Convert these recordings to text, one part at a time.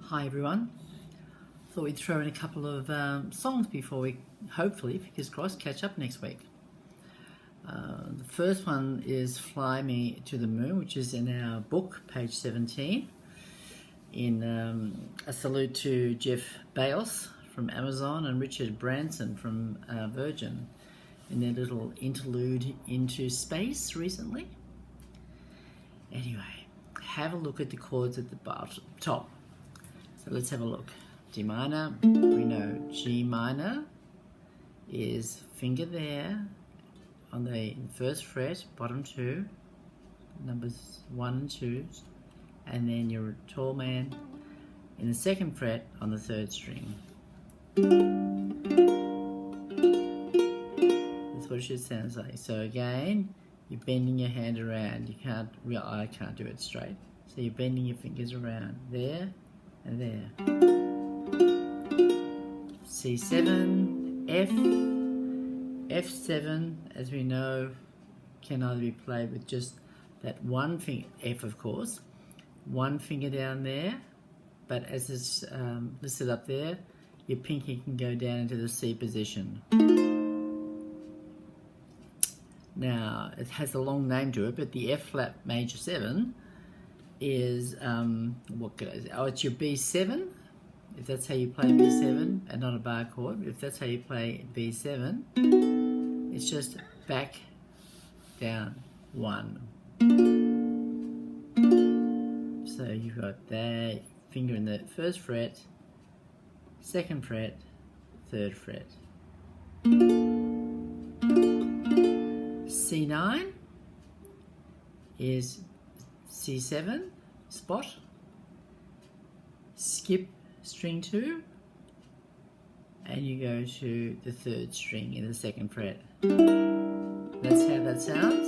Hi everyone. Thought we'd throw in a couple of songs before we, hopefully, fingers crossed, catch up next week. The first one is Fly Me to the Moon, which is in our book, page 17, in a salute to Jeff Bezos from Amazon and Richard Branson from Virgin in their little interlude into space recently. Anyway, have a look at the chords at the top. So let's have a look. D minor, we know G minor is finger there on the first fret, bottom two, numbers 1 and 2, and then your tall man in the second fret on the third string. That's what it should sound like. So again, you're bending your hand around. I can't do it straight. So you're bending your fingers around there and there. C7, F, F7, as we know, can either be played with just that one finger, F of course, one finger down there, but as it's listed up there, your pinky can go down into the C position. Now, it has a long name to it, but the F flat major 7 is, it's your B7, if that's how you play B7, and not a bar chord. If that's how you play B7, it's just back, down, 1. So you've got that finger in the first fret, second fret, third fret. C9 is C7 spot, skip string 2, and you go to the third string in the second fret. That's how that sounds.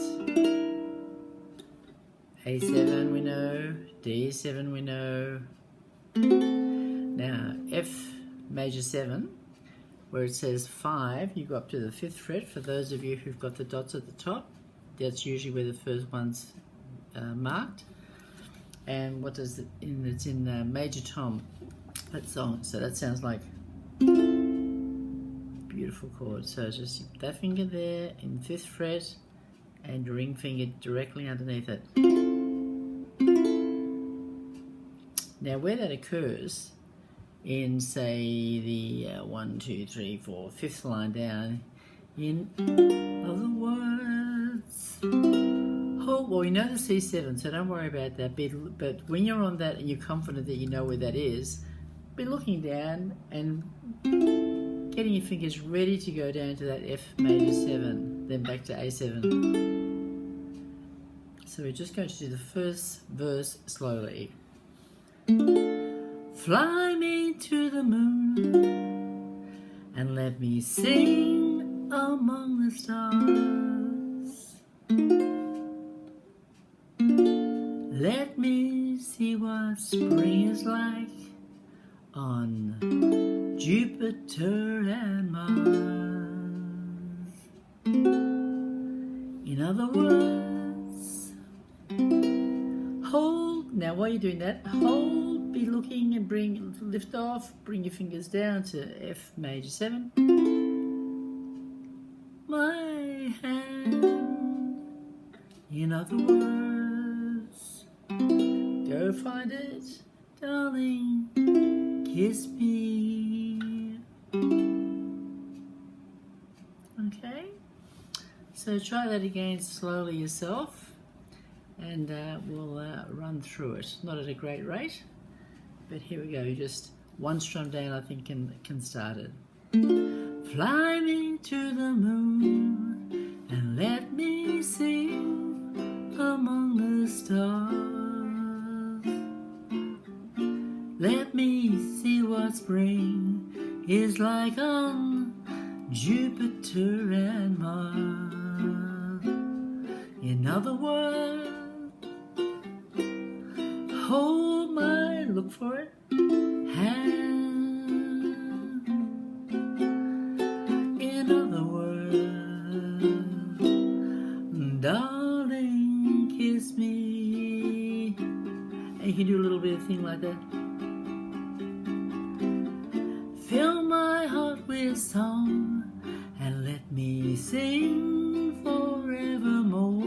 A7 we know, D7 we know. Now F major 7, where it says 5, you go up to the 5th fret. For those of you who've got the dots at the top, that's usually where the first one's marked. And what does it in? It's in major tom, that song. So that sounds like beautiful chord. So just that finger there in 5th fret and your ring finger directly underneath it. Now where that occurs in, say, the 1, 2, 3, 4, 5th line down, in other words, well, we know the C7, so don't worry about that. But when you're on that and you're confident that you know where that is, be looking down and getting your fingers ready to go down to that F major 7, then back to A7. So we're just going to do the first verse slowly. Fly me to the moon and let me sing among the stars. Let me see what spring is like on Jupiter and Mars. In other words, hold. Now while you're doing that, hold, be looking and lift off, bring your fingers down to F major 7. My hand, in other words, go find it, darling, kiss me. Okay, so try that again slowly yourself, and we'll run through it. Not at a great rate, but here we go. Just one strum down, I think, can start it. Fly me to the moon and let me sing among the stars. Let me see what spring is like on Jupiter and Mars. In other words, hold my, look for it, hand. In other words, darling, kiss me. And you can do a little bit of thing like that. this song and let me sing forevermore.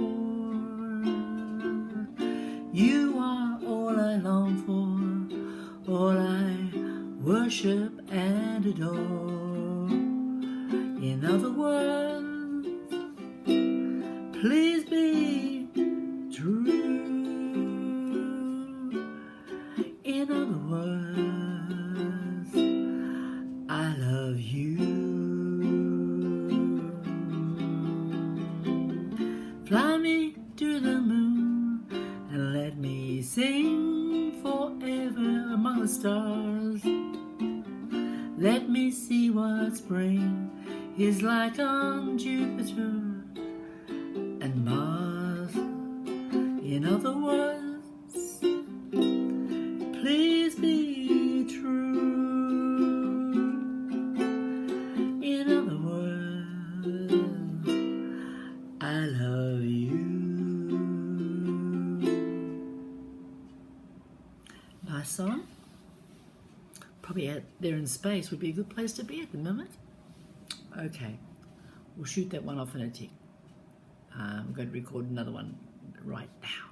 You are all I long for, all I worship and adore. In other words, please be true. In other words, I love you. Fly me to the moon and let me sing forever among the stars. Let me see what spring is like on Jupiter and Mars. In other words, please be true. In other words, I love you. Nice song. Probably out there in space would be a good place to be at the moment. Okay, we'll shoot that one off in a tick. I'm going to record another one right now.